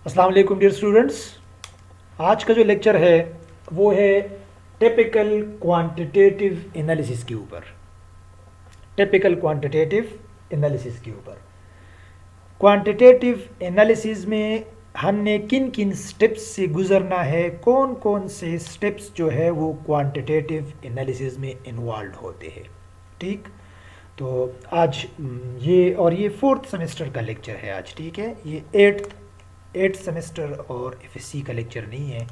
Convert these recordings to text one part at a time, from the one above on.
السلام علیکم dear students. آج کا جو لیکچر ہے وہ ہے ٹیپیکل کوانٹیٹیو انالیسس کے اوپر. ٹیپیکل کوانٹیٹیو انالیسس کے اوپر. کوانٹیٹیو انالیسس میں ہم نے کن کن سٹیپس سے گزرنا ہے, کون کون سے سٹیپس جو ہے وہ کوانٹیٹیو انالیسس میں انوالوڈ ہوتے ہیں. ٹھیک, تو آج یہ فورتھ سیمسٹر کا لیکچر ہے آج. ٹھیک ہے, یہ ایٹھ سیمسٹر اور ایف ایس سی کا لیکچر نہیں ہے,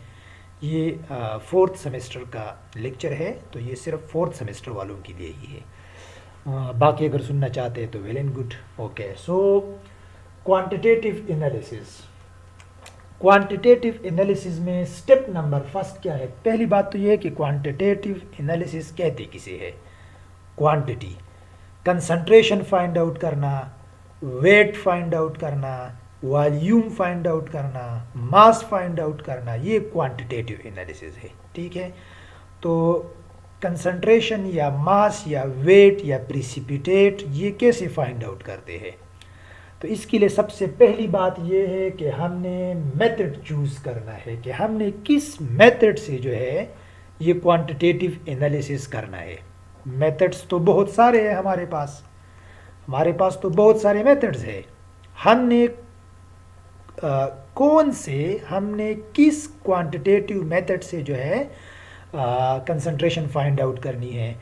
یہ فورتھ سیمسٹر کا لیکچر ہے. تو یہ صرف فورتھ سیمسٹر والوں کے لیے ہی ہے. باقی اگر سننا چاہتے ہیں تو well and good. Okay, so quantitative analysis. Quantitative analysis میں اسٹیپ نمبر فرسٹ کیا ہے؟ پہلی بات تو یہ ہے کہ کوانٹیٹیو انالیسس کہتے کسے ہے. کوانٹٹی, کنسنٹریشن فائنڈ آؤٹ کرنا, ویٹ فائنڈ آؤٹ کرنا, والیوم فائنڈ آؤٹ کرنا, ماس فائنڈ آؤٹ کرنا, یہ کوانٹیٹیو انالیسس ہے. ٹھیک ہے, تو کنسنٹریشن یا ماس یا ویٹ یا پریسیپیٹیٹ یہ کیسے فائنڈ آؤٹ کرتے ہیں؟ تو اس کے لیے سب سے پہلی بات یہ ہے کہ ہم نے میتھڈ چوز کرنا ہے کہ ہم نے کس میتھڈ سے جو ہے یہ کوانٹیٹیو انالیسس کرنا ہے. میتھڈس تو بہت سارے ہیں ہمارے پاس تو بہت سارے میتھڈز ہیں. ہم نے ہم نے کس کوانٹیٹیو میتھڈ سے جو ہے کنسنٹریشن فائنڈ آؤٹ کرنی ہے.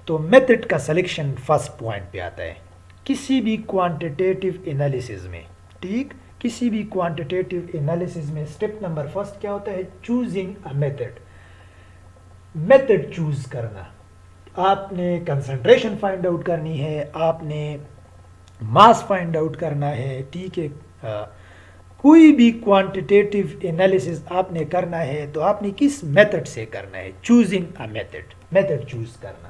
تو میتھڈ کا سلیکشن فرسٹ پوائنٹ پہ آتا ہے کسی بھی کوانٹیٹیو انالیسس میں. ٹھیک, کسی بھی کوانٹیٹیو انالیسس میں اسٹیپ نمبر فرسٹ کیا ہوتا ہے؟ Choosing a method. Method choose کرنا. آپ نے کنسنٹریشن فائنڈ آؤٹ کرنی ہے, آپ نے ماس فائنڈ آؤٹ کرنا ہے. ٹھیک ہے, کوئی بھی کوانٹیٹیو انالیسس آپ نے کرنا ہے تو آپ نے کس میتھڈ سے کرنا ہے؟ Choosing a method. Method choose کرنا.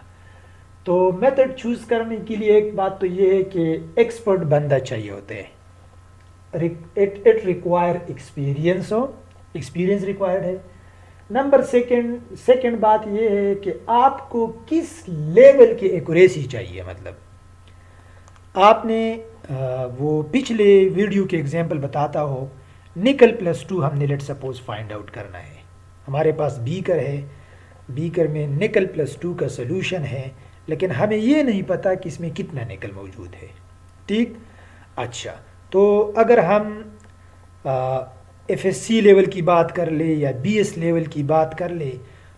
تو میتھڈ چوز کرنے کے لیے ایک بات تو یہ ہے کہ ایکسپرٹ بندہ چاہیے ہوتا ہے. اٹ ریکوائر ایکسپیرینس ریکوائرڈ ہے. نمبر سیکنڈ بات یہ ہے کہ آپ کو کس لیول کی ایکوریسی چاہیے. مطلب آپ نے وہ پچھلے ویڈیو کے ایگزامپل بتاتا ہو, نکل +2 ہم نے لیٹ سپوز فائنڈ آؤٹ کرنا ہے. ہمارے پاس بیکر ہے, بیکر میں نکل +2 کا سلوشن ہے, لیکن ہمیں یہ نہیں پتا کہ اس میں کتنا نکل موجود ہے. ٹھیک, اچھا, تو اگر ہم ایف ایس سی لیول کی بات کر لیں یا بی ایس لیول کی بات کر لیں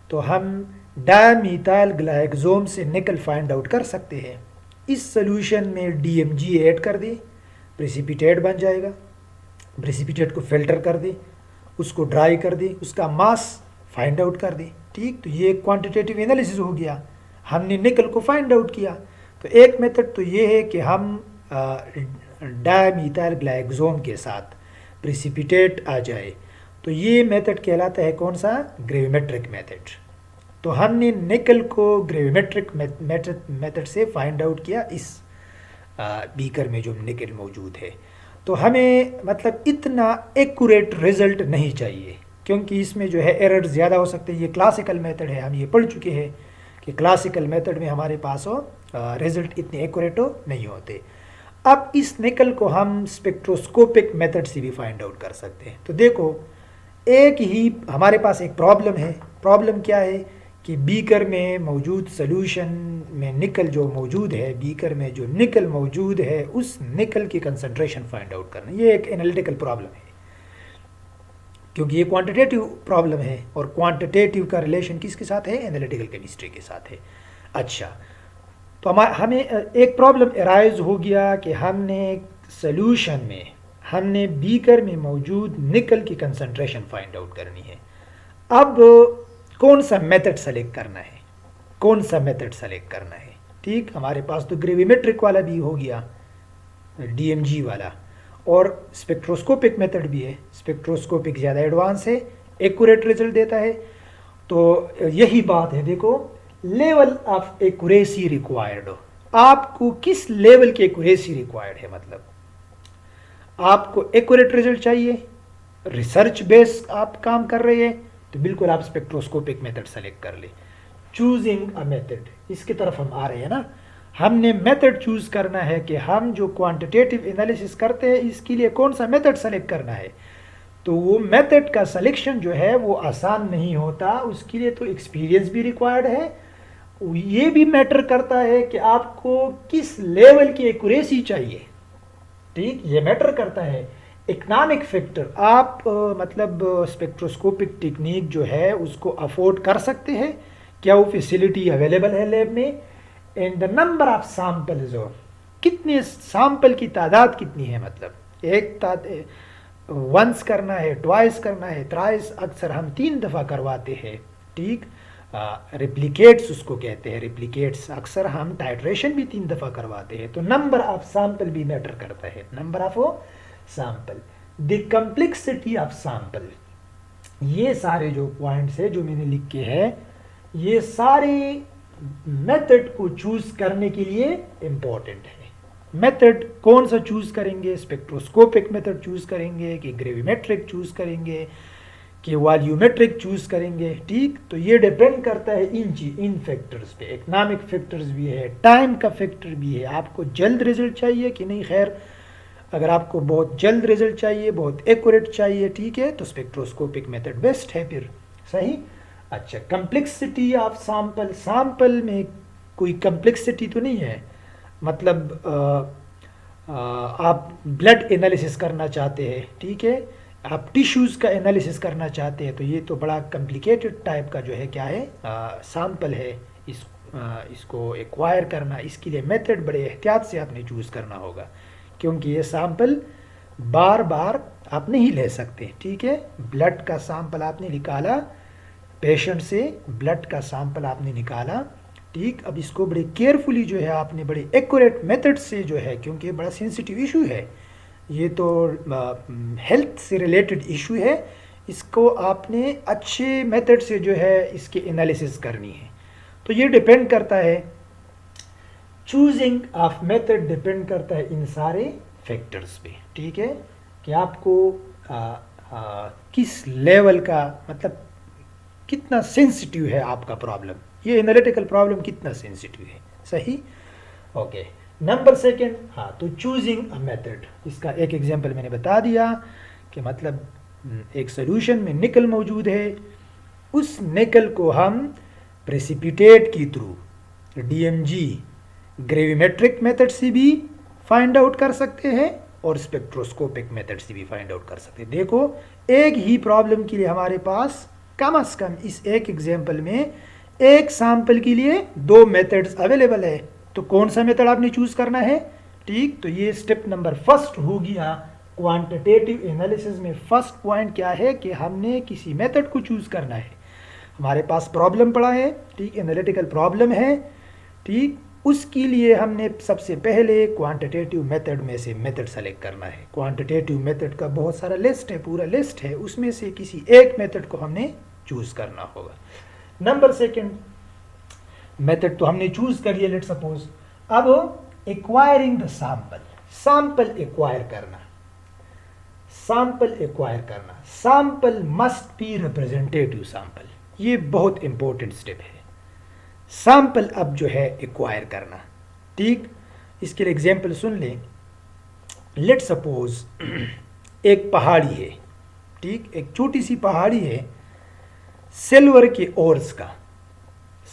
تو ہم ڈائی میتھائل گلائکوزوم سے نکل فائنڈ آؤٹ کر سکتے ہیں. اس سلوشن میں ڈی ایم جی ایڈ کر دیں, پریسیپیٹیٹ بن جائے گا. پریسیپیٹیٹ کو فلٹر کر دیں, اس کو ڈرائی کر دیں, اس کا ماس فائنڈ آؤٹ کر دیں. ٹھیک, تو یہ ایک کوانٹیٹیو انالیسس ہو گیا. ہم نے نکل کو فائنڈ آؤٹ کیا. تو ایک میتھڈ تو یہ ہے کہ ہم ڈائی میتھائل گلائکوزوم کے ساتھ پریسیپیٹیٹ آ جائے, تو یہ میتھڈ کہلاتا ہے کون سا؟ گریویمیٹرک میتھڈ. تو ہم نے نکل کو گریویمیٹرک میتھڈ سے فائنڈ آؤٹ کیا اس بیکر میں جو نکل موجود ہے. تو ہمیں مطلب اتنا ایکوریٹ رزلٹ نہیں چاہیے, کیونکہ اس میں جو ہے ایرر زیادہ ہو سکتے ہیں. یہ کلاسیکل میتھڈ ہے, ہم یہ پڑھ چکے ہیں کہ کلاسیکل میتھڈ میں ہمارے پاس رزلٹ اتنے ایکوریٹ نہیں ہوتے. اب اس نکل کو ہم اسپیکٹروسکوپک میتھڈ سے بھی فائنڈ آؤٹ کر سکتے ہیں. تو دیکھو, ایک ہی ہمارے پاس ایک پرابلم ہے. پرابلم کیا ہے کہ بیکر میں موجود سلوشن میں نکل جو موجود ہے, بیکر میں جو نکل موجود ہے اس نکل کی کنسنٹریشن فائنڈ آؤٹ کرنا. یہ ایک انالیٹیکل پرابلم ہے, کیونکہ یہ کوانٹیٹیو پرابلم ہے, اور کوانٹیٹیو کا ریلیشن کس کے ساتھ ہے؟ انالیٹیکل کیمسٹری کے ساتھ ہے. اچھا, تو ہمیں ایک پرابلم ارائز ہو گیا کہ ہم نے سلوشن میں ہم نے بیکر میں موجود نکل کی کنسنٹریشن فائنڈ آؤٹ کرنی ہے. اب کون سا میتھڈ سلیکٹ کرنا ہے؟ ٹھیک, ہمارے پاس تو گریویمیٹرک والا بھی ہو گیا, ڈی ایم جی والا, اور اسپیکٹروسکوپک میتھڈ بھی ہے. اسپیکٹروسکوپک زیادہ ایڈوانس ہے, ایکوریٹ رزلٹ دیتا ہے. تو یہی بات ہے, دیکھو, لیول آف ایکوریسی ریکوائرڈ. آپ کو کس لیول کی ایکوریسی ریکوائرڈ ہے؟ مطلب آپ کو ایکوریٹ رزلٹ چاہیے, ریسرچ بیس آپ کام کر رہے ہیں, تو بالکل آپ اسپیکٹروسکوپک میتھڈ سلیکٹ کر لیں. چوزنگ اے میتھڈ, اس کی طرف ہم آ رہے ہیں نا. ہم نے میتھڈ چوز کرنا ہے کہ ہم جو کوانٹیٹیو انالیسس کرتے ہیں اس کے لیے کون سا میتھڈ سلیکٹ کرنا ہے. تو وہ میتھڈ کا سلیکشن جو ہے وہ آسان نہیں ہوتا، اس کے لیے تو ایکسپیرینس بھی ریکوائرڈ ہے، یہ بھی میٹر کرتا ہے کہ آپ کو کس لیول کی ایکوریسی چاہیے، ٹھیک، یہ میٹر کرتا ہے۔ اکنامک فیکٹر، آپ مطلب اسپیکٹروسکوپک ٹیکنیک جو ہے اس کو افورڈ کر سکتے ہیں، کیا وہ فیسلٹی اویلیبل ہے لیب میں، and the number of samples, کتنے سیمپل کی تعداد کتنی ہے، مطلب ایک ونس کرنا ہے، ٹوائس کرنا ہے، ترائس، اکثر ہم 3 دفعہ کرواتے ہیں، ٹھیک، ریپلیکیٹس اس کو کہتے ہیں، ریپلیکیٹس اکثر ہم ٹائٹریشن بھی 3 دفعہ کرواتے ہیں، تو نمبر آف سیمپل بھی میٹر کرتا ہے، number of sample, the complexity of sample, یہ سارے جو پوائنٹس ہیں جو میں نے لکھے ہیں، یہ سارے میتھڈ کو چوز کرنے کے لیے امپورٹنٹ ہے۔ میتھڈ کون سا چوز کریں گے، اسپیکٹروسکوپک میتھڈ چوز کریں گے کہ گریویمیٹرک چوز کریں گے کہ والیومیٹرک چوز کریں گے، ٹھیک، تو یہ ڈیپینڈ کرتا ہے ان فیکٹرز پہ، اکنامک فیکٹرز بھی ہے، ٹائم کا فیکٹر بھی ہے، آپ کو جلد رزلٹ چاہیے کہ نہیں، خیر اگر آپ کو بہت جلد رزلٹ چاہیے، بہت ایکوریٹ چاہیے، ٹھیک ہے، تو اسپیکٹروسکوپک میتھڈ بیسٹ ہے پھر، صحیح۔ اچھا، کمپلیکسٹی آف سیمپل، سیمپل میں کوئی کمپلیکسٹی تو نہیں ہے، مطلب آپ بلڈ انالیسس کرنا چاہتے ہیں، ٹھیک ہے، آپ ٹیشوز کا انالیسس کرنا چاہتے ہیں، تو یہ تو بڑا کمپلیکیٹڈ ٹائپ کا جو ہے کیا ہے سیمپل ہے، اس کو ایکوائر کرنا، اس کے لیے میتھڈ بڑے احتیاط سے آپ نے چوز کرنا ہوگا، کیونکہ یہ سیمپل بار بار آپ نہیں لے سکتے، ٹھیک ہے، بلڈ کا سیمپل آپ نے نکالا پیشنٹ سے، بلڈ کا سیمپل آپ نے نکالا، ٹھیک، اب اس کو بڑے کیئرفلی جو ہے آپ نے بڑے ایکوریٹ میتھڈ سے جو ہے، کیونکہ بڑا سینسیٹیو ایشو ہے، یہ تو ہیلتھ سے ریلیٹڈ ایشو ہے، اس کو آپ نے اچھے میتھڈ سے جو ہے اس کے انالیسس کرنی ہے، تو یہ ڈیپینڈ کرتا ہے، چوزنگ آف میتھڈ ڈیپینڈ کرتا ہے ان سارے فیکٹرز پہ، ٹھیک ہے، کہ آپ کو کس لیول کا، مطلب کتنا سینسیٹیو ہے آپ کا پرابلم، یہ انالیٹیکل پرابلم کتنا سینسیٹیو ہے، صحیح، اوکے۔ نمبر سیکنڈ، ہاں، تو چوزنگ اے میتھڈ، اس کا ایک ایگزامپل میں نے بتا دیا کہ مطلب ایک سولوشن میں نکل موجود ہے، اس نکل کو ہم پریسیپیٹیٹ کی through D M G gravimetric method سے بھی فائنڈ آؤٹ کر سکتے ہیں اور اسپیکٹروسکوپک میتھڈ سے بھی فائنڈ آؤٹ کر سکتے ہیں۔ دیکھو ایک ہی پرابلم کے لیے ہمارے پاس کم از کم اس ایک ایگزامپل میں ایک سیمپل کے لیے 2 میتھڈز اویلیبل ہے، تو کون سا میتھڈ آپ نے چوز کرنا ہے، ٹھیک، تو یہ اسٹیپ نمبر فرسٹ ہو گیا کوانٹیٹیو انالیسز میں۔ فرسٹ پوائنٹ کیا ہے کہ ہم نے کسی میتھڈ کو چوز کرنا ہے، ہمارے پاس پرابلم پڑا ہے، ٹھیک، انالیٹیکل پرابلم ہے، ٹھیک، اس کے لیے ہم نے سب سے پہلے کوانٹیٹیو میتھڈ میں سے میتھڈ سلیکٹ کرنا ہے۔ کوانٹیٹیو میتھڈ کا بہت سارا لسٹ ہے، پورا لسٹ ہے، اس میں سے کسی ایک میتھڈ کو ہم نے چوز کرنا ہوگا۔ نمبر سیکنڈ، میتھڈ تو ہم نے چوز کر لیا، لیٹ سپوز، اب acquiring the sample, sample acquire کرنا، سیمپل ایکوائر کرنا، سیمپل مسٹ بی ریپرزینٹیٹیو سیمپل، یہ بہت امپورٹنٹ اسٹیپ ہے، سیمپل اب جو ہے ایکوائر کرنا، ٹھیک، اس کے لیے ایگزامپل سن لیں، لیٹ سپوز ایک پہاڑی ہے، ٹھیک، ایک چھوٹی سی پہاڑی ہے، سلور کے اورز کا،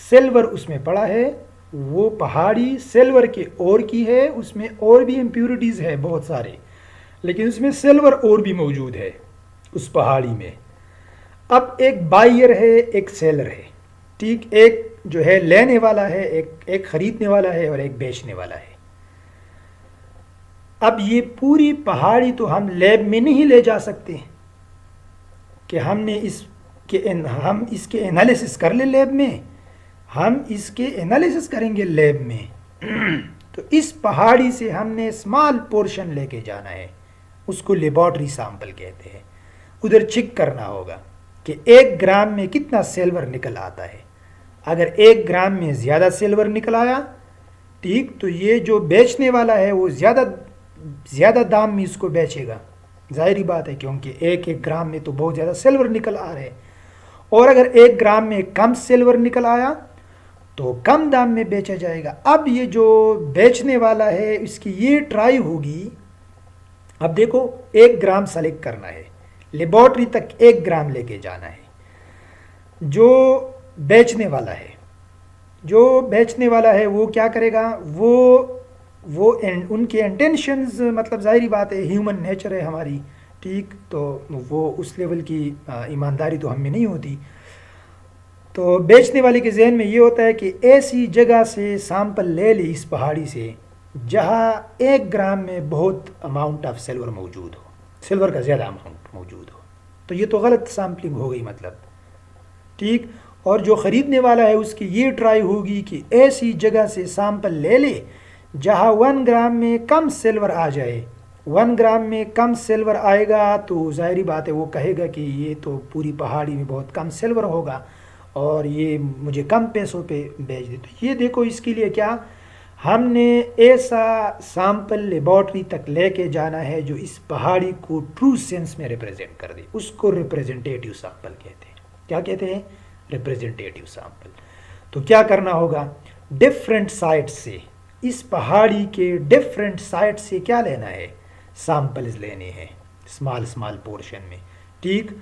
سلور اس میں پڑا ہے، وہ پہاڑی سلور کے اور کی ہے، اس میں اور بھی امپیورٹیز ہے بہت سارے، لیکن اس میں سلور اور بھی موجود ہے اس پہاڑی میں۔ اب ایک بائر ہے، ایک سیلر ہے، ٹھیک، ایک جو ہے لینے والا ہے، ایک خریدنے والا ہے اور ایک بیچنے والا ہے۔ اب یہ پوری پہاڑی تو ہم لیب میں نہیں لے جا سکتے کہ ہم اس کے انالیسس کر لیں لیب میں، ہم اس کے انالیسس کریں گے لیب میں، تو اس پہاڑی سے ہم نے اسمال پورشن لے کے جانا ہے، اس کو لیبارٹری سیمپل کہتے ہیں، ادھر چیک کرنا ہوگا کہ 1 گرام میں کتنا سلور نکل آتا ہے، اگر 1 گرام میں زیادہ سلور نکل آیا، ٹھیک، تو یہ جو بیچنے والا ہے وہ زیادہ دام میں اس کو بیچے گا، ظاہری بات ہے، کیونکہ 1 گرام میں تو بہت زیادہ سلور نکل آ رہا ہے، اور اگر 1 گرام میں کم سلور نکل آیا تو کم دام میں بیچا جائے گا۔ اب یہ جو بیچنے والا ہے اس کی یہ ٹرائی ہوگی، اب دیکھو 1 گرام سلیکٹ کرنا ہے، لیبارٹری تک 1 گرام لے کے جانا ہے. جو بیچنے والا ہے وہ کیا کرے گا، وہ ان کے انٹینشنز، مطلب ظاہری بات ہے ہیومن نیچر ہے ہماری، ٹھیک، تو وہ اس لیول کی ایمانداری تو ہم میں نہیں ہوتی. تو بیچنے والے کے ذہن میں یہ ہوتا ہے کہ ایسی جگہ سے سیمپل لے لی اس پہاڑی سے جہاں 1 گرام میں بہت اماؤنٹ آف سلور موجود ہو، سلور کا زیادہ اماؤنٹ موجود ہو. تو یہ تو غلط سیمپلنگ ہو گئی مطلب، ٹھیک. اور جو خریدنے والا ہے اس کی یہ ٹرائی ہوگی کہ ایسی جگہ سے سیمپل لے لے جہاں 1 گرام میں کم سلور آ جائے. 1 گرام میں کم سلور آئے گا تو ظاہری بات ہے وہ کہے گا کہ یہ تو پوری پہاڑی میں بہت کم سلور ہوگا اور یہ مجھے کم پیسوں پہ بیچ دے. تو یہ دیکھو اس کے لیے کیا ہم نے ایسا سیمپل لیبارٹری تک لے کے جانا ہے جو اس پہاڑی کو ٹرو سینس میں ریپرزینٹ کر دے. اس کو ریپرزینٹیٹیو سیمپل کہتے ہیں. کیا کہتے ہیں؟ ریپرزینٹیٹیو سیمپل. تو کیا کرنا ہوگا، ڈفرینٹ سائٹ سے، اس پہاڑی کے ڈفرینٹ سائٹ سے کیا لینا ہے، سیمپلز لینے ہیں اسمال پورشن میں، ٹھیک.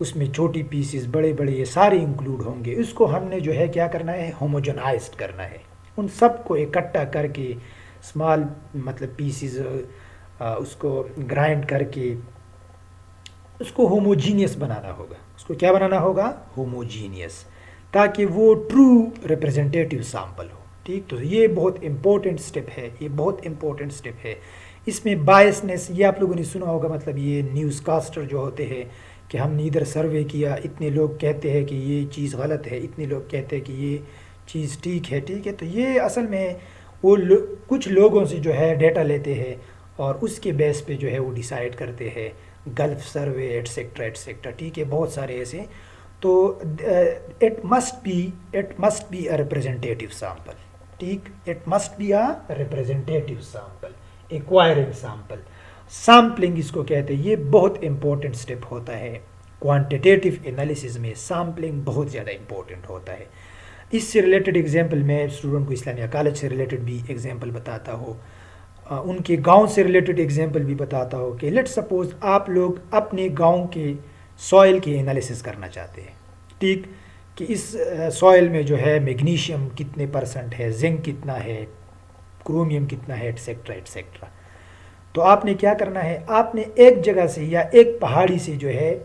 اس میں چھوٹی پیسز، بڑے یہ سارے انکلوڈ ہوں گے. اس کو ہم نے جو ہے کیا کرنا ہے، ہوموجنائزڈ کرنا ہے. ان سب کو اکٹھا کر کے اسمال مطلب پیسز اس کو گرائنڈ کر کے اس کو ہوموجینیس بنانا ہوگا. اس کو کیا بنانا ہوگا، ہوموجینیس، تاکہ وہ ٹرو ریپرزینٹیٹیو سیمپل ہو، ٹھیک. تو یہ بہت امپورٹنٹ سٹیپ ہے. اس میں بائسنس، یہ آپ لوگوں نے سنا ہوگا، مطلب یہ نیوز کاسٹر جو ہوتے ہیں کہ ہم نے ادھر سروے کیا، اتنے لوگ کہتے ہیں کہ یہ چیز غلط ہے، اتنے لوگ کہتے ہیں کہ یہ چیز ٹھیک ہے. تو یہ اصل میں وہ کچھ لوگوں سے جو ہے ڈیٹا لیتے ہیں اور اس کے بیس پہ جو ہے وہ ڈیسائیڈ کرتے ہیں، گلف سروے ایٹسیکٹرا، ٹھیک ہے، بہت سارے ایسے. تو it must be a representative sample, ٹھیک. It must be a representative sample, acquiring sample. Sampling اس کو کہتے ہیں. یہ بہت امپورٹنٹ سٹیپ ہوتا ہے کوانٹیٹیو انالیسز میں. سیمپلنگ بہت زیادہ امپورٹنٹ ہوتا ہے. اس سے ریلیٹڈ ایگزامپل میں اسٹوڈنٹ کو اسلامیہ کالج سے ریلیٹڈ بھی ایگزامپل بتاتا ہوں، ان کے گاؤں سے ریلیٹڈ ایگزامپل بھی بتاتا ہوں کہ لیٹ سپوز آپ لوگ اپنے گاؤں کے سوائل کے انالیسز کرنا چاہتے ہیں، ٹھیک، کہ اس سوائل میں جو ہے میگنیشیم کتنے % ہے، زنک کتنا ہے، کرومیم کتنا ہے، ایٹسیکٹرا. تو آپ نے کیا کرنا ہے، آپ نے ایک جگہ سے یا ایک پہاڑی سے جو ہے،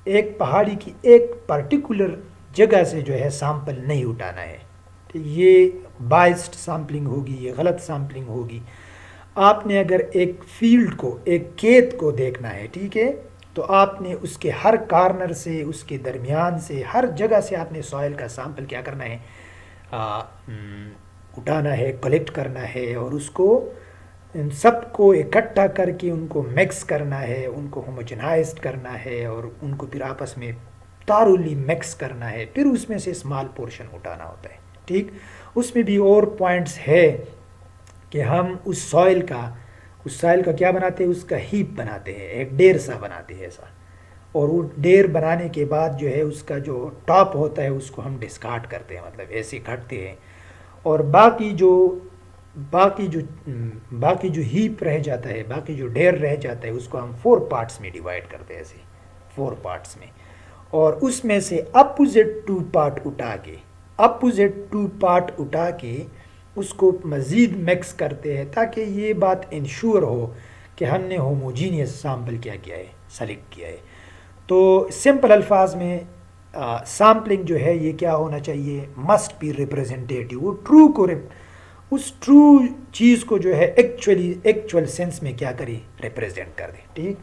ایک پہاڑی کی ایک پرٹیکولر جگہ سے جو ہے سیمپل نہیں اٹھانا ہے. یہ بائسڈ سیمپلنگ ہوگی، یہ غلط سیمپلنگ ہوگی. آپ نے اگر ایک فیلڈ کو، ایک کھیت کو دیکھنا ہے، ٹھیک ہے، تو آپ نے اس کے ہر کارنر سے، اس کے درمیان سے، ہر جگہ سے آپ نے سوائل کا سیمپل کیا کرنا ہے، اٹھانا ہے، کلیکٹ کرنا ہے، اور اس کو ان سب کو اکٹھا کر کے ان کو مکس کرنا ہے، ان کو ہوموجنائزڈ کرنا ہے، اور ان کو پھر آپس میں تارولی مکس کرنا ہے. پھر اس میں سے اسمال پورشن اٹھانا ہوتا ہے، ٹھیک. اس میں بھی اور پوائنٹس ہے کہ ہم اس سوائل کا کیا بناتے ہیں، اس کا ہیپ بناتے ہیں، ایک ڈیر سا بناتے ہیں ایسا. اور وہ ڈیر بنانے کے بعد جو ہے اس کا جو ٹاپ ہوتا ہے اس کو ہم ڈسکارڈ کرتے ہیں، مطلب ایسے کھٹتے ہیں. اور باقی جو ہیپ رہ جاتا ہے، باقی جو ڈیر رہ جاتا ہے، اس کو ہم 4 پارٹس میں ڈیوائڈ کرتے ہیں، ایسے 4 پارٹس میں. اور اس میں سے اپوزٹ 2 پارٹ اٹھا کے اس کو مزید مکس کرتے ہیں تاکہ یہ بات انشور ہو کہ ہم نے ہوموجینیس سیمپل کیا ہے، سلیکٹ کیا ہے. تو سمپل الفاظ میں سیمپلنگ جو ہے یہ کیا ہونا چاہیے، مسٹ بی ریپرزینٹیٹیو. وہ اس ٹرو چیز کو جو ہے ایکچوئل سینس میں کیا کرے، ریپرزینٹ کر دے، ٹھیک.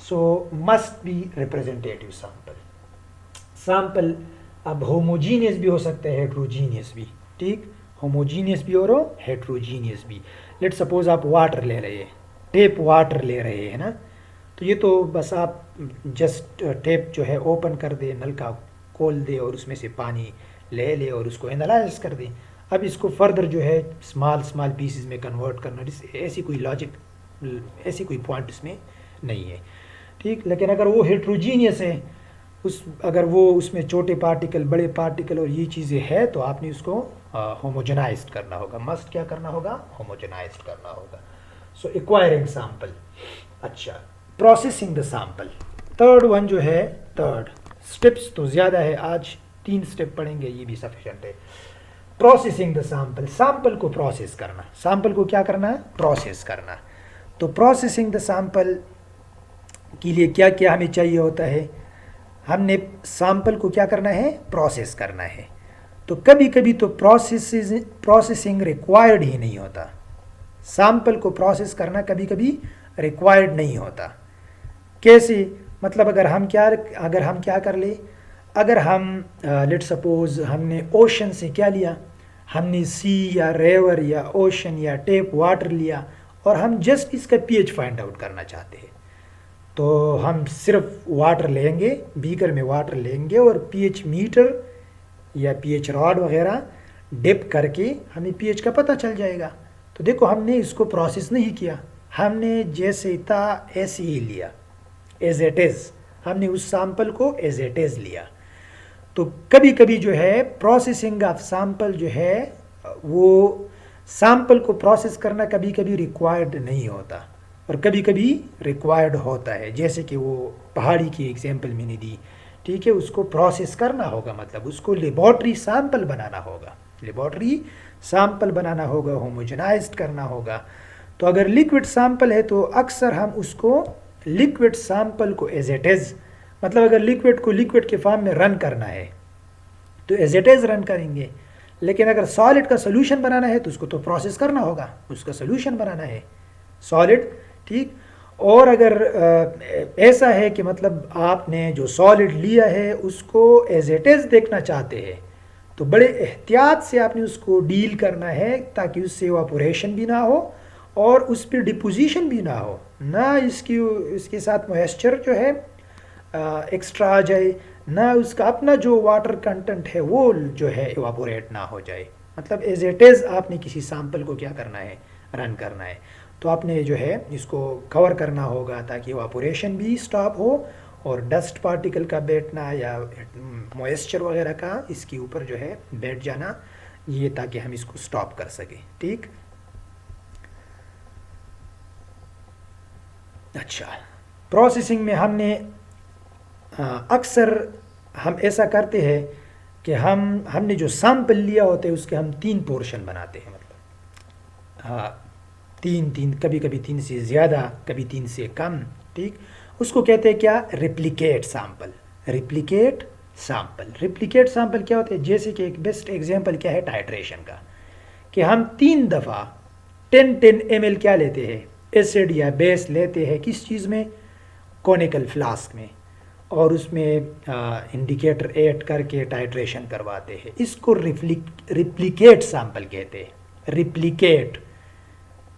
سو مسٹ بی ریپرزینٹیٹیو سیمپل. اب ہوموجینیس بھی ہو سکتا ہے، ہیٹروجینیس بھی، ٹھیک. ہوموجینیس بھی اور ہیٹروجینیس بھی. لیٹ سپوز آپ واٹر لے رہے ہیں، ٹیپ واٹر لے رہے ہیں نا، تو یہ تو بس آپ جسٹ ٹیپ جو ہے اوپن کر دیں، نل کا کھول دے اور اس میں سے پانی لے لے اور اس کو انالائز کر دیں. اب اس کو فردر جو ہے اسمال پیسز میں کنورٹ کرنا، ایسی کوئی لاجک، ایسی کوئی پوائنٹ اس میں نہیں ہے، ٹھیک. لیکن اگر وہ ہیٹروجینیس ہے، اگر وہ اس میں چھوٹے پارٹیکل، بڑے پارٹیکل اور یہ چیزیں ہے، تو آپ نے اس کو ہوموجنائزڈ کرنا ہوگا. مسٹ کیا کرنا ہوگا، ہوموجنائزڈ کرنا ہوگا. سو ایکوائرنگ سیمپل. اچھا، processing the sample. Third one جو ہے، تھرڈ اسٹیپس تو زیادہ ہے، آج 3 اسٹیپ پڑھیں گے، یہ بھی سفیشینٹ ہے. پروسیسنگ دا سیمپل، سیمپل کو پروسیس کرنا. سیمپل کو کیا کرنا ہے؟ پروسیس کرنا. تو پروسیسنگ دا سیمپل کے لیے کیا کیا ہمیں چاہیے ہوتا ہے؟ ہم نے سیمپل کو کیا کرنا ہے؟ پروسیس کرنا ہے. تو کبھی کبھی تو پروسیسنگ ریکوائرڈ ہی نہیں ہوتا. سیمپل کو پروسیس کرنا کبھی کبھی ریکوائرڈ نہیں ہوتا. کیسے؟ مطلب اگر ہم کیا کر لیں، اگر ہم لیٹ سپوز ہم نے اوشن سے کیا لیا، ہم نے سی یا ریور یا اوشن یا ٹیپ واٹر لیا اور ہم جسٹ اس کا پی ایچ فائنڈ آؤٹ کرنا چاہتے ہیں، تو ہم صرف واٹر لیں گے، بیکر میں واٹر لیں گے اور پی ایچ میٹر یا پی ایچ راڈ وغیرہ ڈپ کر کے ہمیں پی ایچ کا پتہ چل جائے گا. تو دیکھو ہم نے اس کو پروسیس نہیں کیا، ہم نے جیسے تھا ایسے ہی لیا، ایز اٹ از. ہم نے اس سیمپل کو ایز اٹ از لیا. تو کبھی کبھی جو ہے پروسیسنگ آف سیمپل جو ہے وہ سیمپل کو پروسیس کرنا کبھی کبھی ریکوائرڈ نہیں ہوتا اور کبھی کبھی ریکوائرڈ ہوتا ہے. جیسے کہ وہ پہاڑی کی ایگزامپل میں نے دی، ٹھیک ہے، اس کو پروسیس کرنا ہوگا، مطلب اس کو لیبارٹری سیمپل بنانا ہوگا، لیبارٹری سیمپل بنانا ہوگا، ہوموجنائزڈ کرنا ہوگا. تو اگر لیکوڈ سیمپل ہے تو اکثر ہم اس کو لیکوڈ سیمپل کو ایز اٹ از، مطلب اگر لیکوڈ کو لیکوڈ کے فارم میں رن کرنا ہے تو ایز اٹ از رن کریں گے. لیکن اگر سالڈ کا سولوشن بنانا ہے تو اس کو تو پروسیس کرنا ہوگا، اس کا سولوشن بنانا ہے سالڈ، ٹھیک. اور اگر ایسا ہے کہ مطلب آپ نے جو سالڈ لیا ہے اس کو ایز اٹ از دیکھنا چاہتے ہیں تو بڑے احتیاط سے آپ نے اس کو ڈیل کرنا ہے تاکہ اس سے ایواپوریشن بھی نہ ہو اور اس پہ ڈپوزیشن بھی نہ ہو، نہ اس کے ساتھ موئسچر جو ہے ایکسٹرا آ جائے، نہ اس کا اپنا جو واٹر کنٹنٹ ہے وہ جو ہے ایواپوریٹ نہ ہو جائے. مطلب ایز اٹ از آپ نے کسی سیمپل کو کیا کرنا ہے؟ رن کرنا ہے. تو آپ نے جو ہے اس کو کور کرنا ہوگا تاکہ ایواپوریشن بھی سٹاپ ہو اور ڈسٹ پارٹیکل کا بیٹھنا یا موئسچر وغیرہ کا اس کے اوپر جو ہے بیٹھ جانا، یہ تاکہ ہم اس کو سٹاپ کر سکیں، ٹھیک. اچھا، پروسیسنگ میں ہم نے اکثر ہم ایسا کرتے ہیں کہ ہم نے جو سیمپل لیا ہوتا ہے اس کے ہم 3 پورشن بناتے ہیں، مطلب 3 کبھی کبھی 3 سے زیادہ، کبھی 3 سے کم، ٹھیک. اس کو کہتے ہیں کیا؟ Replicate sample. Replicate sample, replicate sample کیا ہوتے ہیں؟ جیسے کہ ایک بیسٹ ایگزامپل کیا ہے ٹائٹریشن کا، کہ ہم 3 دفعہ 10 ml کیا لیتے ہیں؟ ایسڈ یا بیس لیتے ہیں. کس چیز میں؟ کونیکل فلاسک میں، اور اس میں انڈیکیٹر ایڈ کر کے ٹائٹریشن کرواتے ہیں. اس کو ریپلیکیٹ سیمپل کہتے ہیں. ریپلیکیٹ.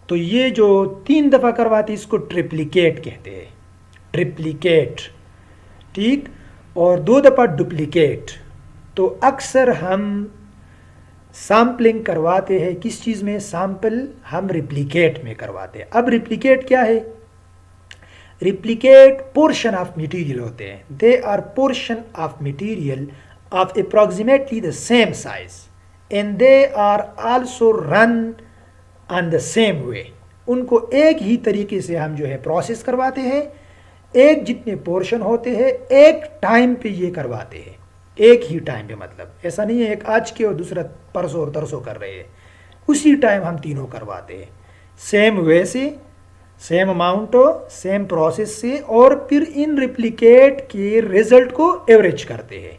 تو یہ جو 3 دفعہ کرواتے اس کو ٹرپلیکیٹ کہتے ہیں. ٹرپلیکیٹ، ٹھیک. اور 2 دفعہ ڈپلیکیٹ. تو اکثر ہم سیمپلنگ کرواتے ہیں کس چیز میں؟ سیمپل ہم ریپلیکیٹ میں کرواتے ہیں. اب ریپلیکیٹ کیا ہے؟ ریپلیکیٹ پورشن آف مٹیریل ہوتے ہیں. They are portion of material of approximately the same size and they are also run on the same way. ان کو ایک ہی طریقے سے ہم جو ہے پروسیس کرواتے ہیں، ایک جتنے پورشن ہوتے ہیں ایک ٹائم پہ یہ کرواتے ہیں، ایک ہی ٹائم پہ. مطلب ایسا نہیں ہے ایک آج کے اور دوسرا پرسوں اور ترسوں کر رہے ہیں، اسی ٹائم ہم تینوں کرواتے ہیں، سیم وے سے، سیم اماؤنٹ ہو، سیم پروسیس سے، اور پھر ان ریپلیکیٹ کے رزلٹ کو ایوریج کرتے ہیں،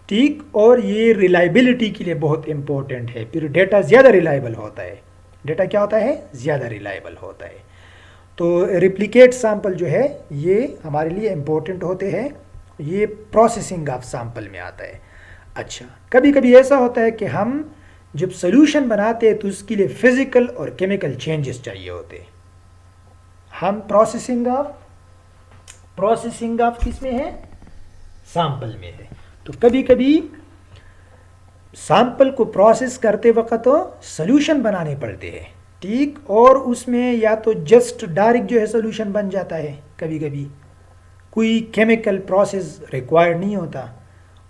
ٹھیک. اور یہ ریلائبلٹی کے لیے بہت امپورٹنٹ ہے. پھر ڈیٹا زیادہ ریلائبل ہوتا ہے. ڈیٹا کیا ہوتا ہے؟ زیادہ ریلائبل ہوتا ہے. تو ریپلیکیٹ سیمپل جو ہے یہ ہمارے لیے امپورٹنٹ ہوتے ہیں. یہ پروسیسنگ آف سیمپل میں آتا ہے. اچھا، کبھی کبھی ایسا ہوتا ہے کہ ہم جب سولوشن بناتے ہیں تو اس کے لیے فزیکل اور کیمیکل چینجز چاہیے ہوتے ہیں. ہم پروسیسنگ آف کس میں ہے؟ سیمپل میں ہے. تو کبھی کبھی سیمپل کو پروسیس کرتے وقت سولوشن بنانے پڑتے ہیں، ٹھیک. اور اس میں یا تو جسٹ ڈائریکٹ جو ہے سولوشن بن جاتا ہے، کبھی کبھی کوئی کیمیکل پروسیس ریکوائرڈ نہیں ہوتا،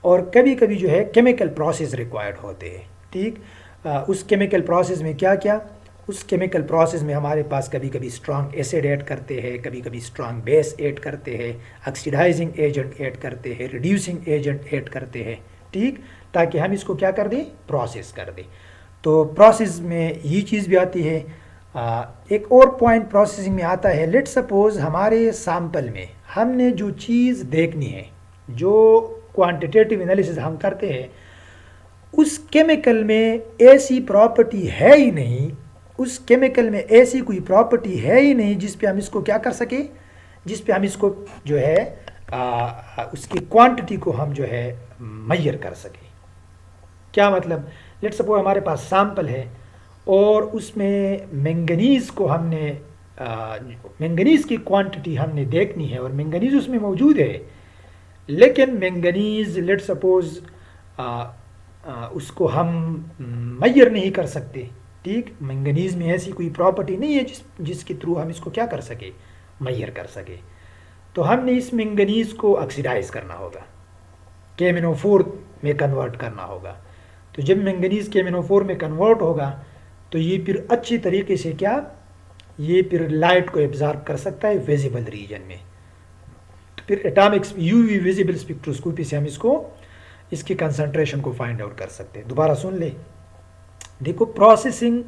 اور کبھی کبھی جو ہے کیمیکل پروسیس ریکوائرڈ ہوتے ہیں، ٹھیک. اس کیمیکل پروسیس میں کیا کیا؟ اس کیمیکل پروسیس میں ہمارے پاس کبھی کبھی اسٹرانگ ایسڈ ایڈ کرتے ہیں، کبھی کبھی اسٹرانگ بیس ایڈ کرتے ہیں، آکسیڈائزنگ ایجنٹ ایڈ کرتے ہیں، ریڈیوسنگ ایجنٹ ایڈ کرتے ہیں، ٹھیک، تاکہ ہم اس کو کیا کر دیں، پروسیس کر دیں۔ تو پروسیس میں یہ چیز بھی آتی ہے۔ ایک اور پوائنٹ پروسیسنگ میں آتا ہے، لیٹ سپوز ہمارے سیمپل میں ہم نے جو چیز دیکھنی ہے، جو کوانٹیٹیو انالیسس ہم کرتے ہیں، اس کیمیکل میں ایسی پراپرٹی ہے ہی نہیں، اس کیمیکل میں ایسی کوئی پراپرٹی ہے ہی نہیں جس پہ ہم اس کو کیا کر سکیں، جس پہ ہم اس کو جو ہے اس کی کوانٹٹی کو ہم جو ہے میئر کر سکیں۔ کیا مطلب؟ لیٹ سپوز ہمارے پاس سیمپل ہے اور اس میں مینگنیز کو ہم نے مینگنیز کی کوانٹٹی ہم نے دیکھنی ہے اور مینگنیز اس میں موجود ہے، لیکن مینگنیز لیٹ سپوز اس کو ہم میئر نہیں کر سکتے، ٹھیک، مینگنیز میں ایسی کوئی پراپرٹی نہیں ہے جس کے تھرو ہم اس کو کیا کر سکے، میئر کر سکے۔ تو ہم نے اس مینگنیز کو آکسیڈائز کرنا ہوگا، KMnO4 میں کنورٹ کرنا ہوگا۔ تو جب مینگنیز KMnO4 میں کنورٹ ہوگا تو یہ پھر اچھی طریقے سے کیا، یہ پھر لائٹ کو ایبزارب کر سکتا ہے ویزیبل ریجن میں۔ تو پھر ایٹامک UV ویزیبل اسپیکٹروسکوپی سے ہم اس کی کنسنٹریشن کو فائنڈ آؤٹ کر سکتے ہیں۔ دوبارہ سن لیں، دیکھو پروسیسنگ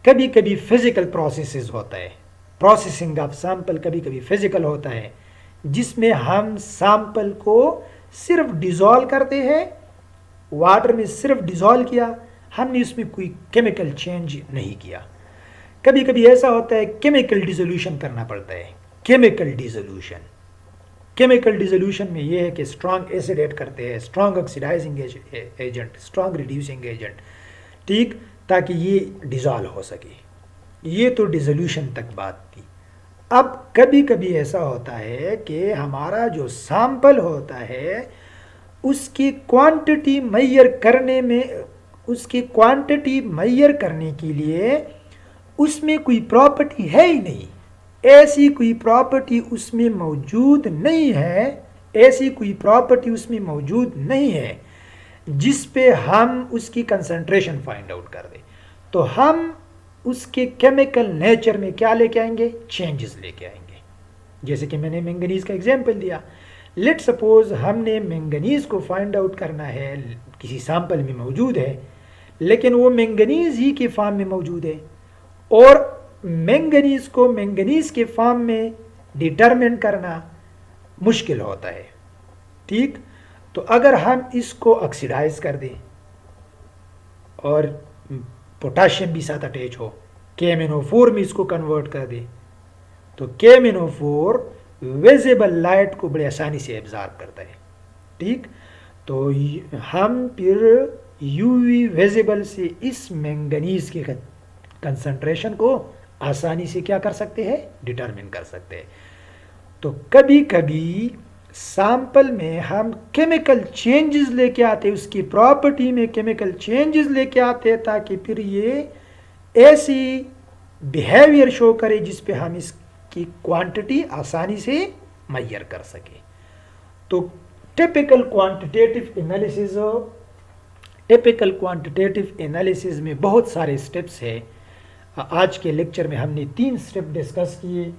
کبھی کبھی فزیکل پروسیسز ہوتا ہے، پروسیسنگ آف سیمپل کبھی کبھی فزیکل ہوتا ہے، جس میں ہم سیمپل کو صرف ڈیزولو کرتے ہیں، واٹر میں صرف ڈیزولو کیا، ہم نے اس میں کوئی کیمیکل چینج نہیں کیا۔ کبھی کبھی ایسا ہوتا ہے کیمیکل ڈیزولوشن کرنا پڑتا ہے، کیمیکل ڈیزولوشن میں یہ ہے کہ اسٹرانگ ایسڈ ایڈ کرتے ہیں، strong oxidising agent, strong reducing agent, ٹھیک، تاکہ یہ ڈیزالو ہو سکے۔ یہ تو ڈیزولوشن تک بات تھی۔ اب کبھی کبھی ایسا ہوتا ہے کہ ہمارا جو سیمپل ہوتا ہے اس کی کوانٹٹی میئر کرنے کے لیے اس میں کوئی پراپرٹی ہے ہی نہیں، ایسی کوئی پراپرٹی اس میں موجود نہیں ہے، جس پہ ہم اس کی کنسنٹریشن فائنڈ آؤٹ کر دیں۔ تو ہم اس کے کیمیکل نیچر میں کیا لے کے آئیں گے، چینجز لے کے آئیں گے۔ جیسے کہ میں نے مینگنیز کا ایگزامپل دیا، لیٹ سپوز ہم نے مینگنیز کو فائنڈ آؤٹ کرنا ہے، کسی سیمپل میں موجود ہے، لیکن وہ مینگنیز ہی کے فارم میں موجود ہے، اور مینگنیز کو مینگنیز کے فارم میں ڈیٹرمن کرنا مشکل ہوتا ہے، ٹھیک۔ تو اگر ہم اس کو آکسیڈائز کر دیں اور پوٹاشیم بھی ساتھ اٹیچ ہو، KMnO4 میں اس کو کنورٹ کر دیں، تو KMnO4 ویزیبل لائٹ کو بڑے آسانی سے ایبزارب کرتا ہے، ٹھیک۔ تو ہم پھر UV ویزیبل سے اس مینگنیز کی کنسنٹریشن کو آسانی سے کیا کر سکتے ہیں، ڈیٹرمن کر سکتے ہیں۔ تو کبھی کبھی سیمپل میں ہم کیمیکل چینجز لے کے آتے، اس کی پراپرٹی میں کیمیکل چینجز لے کے آتے تاکہ پھر یہ ایسی بیہیویئر شو کرے جس پہ ہم اس کی کوانٹٹی آسانی سے میئر کر سکیں۔ تو ٹیپیکل کوانٹیٹیو انالیسز میں بہت سارے سٹیپس ہیں۔ آج کے لیکچر میں ہم نے 3 سٹیپ ڈسکس کیے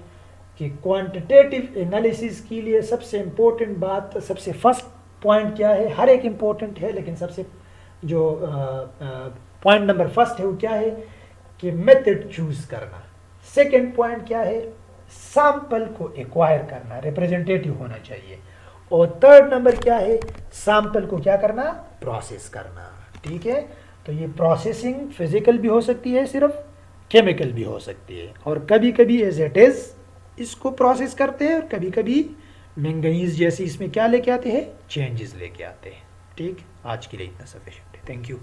کہ کوانٹیٹیو انالیسز کے لیے سب سے امپورٹنٹ بات، سب سے فرسٹ پوائنٹ کیا ہے، ہر ایک امپورٹنٹ ہے، لیکن سب سے جو پوائنٹ نمبر فرسٹ ہے وہ کیا ہے کہ میتھڈ چوز کرنا۔ سیکنڈ پوائنٹ کیا ہے، سیمپل کو ایکوائر کرنا، ریپریزنٹیٹیو ہونا چاہیے، اور تھرڈ نمبر کیا ہے، سیمپل کو کیا کرنا، پروسیس کرنا، ٹھیک ہے۔ تو یہ پروسیسنگ فزیکل بھی ہو سکتی ہے، صرف کیمیکل بھی ہو سکتی ہے، اور کبھی کبھی ایز اٹ از اس کو پروسیس کرتے ہیں، اور کبھی کبھی مینگنیز جیسی اس میں کیا لے کے آتے ہیں، چینجز لے کے آتے ہیں، ٹھیک۔ آج کے لیے اتنا سفیشینٹ ہے، تھینک یو۔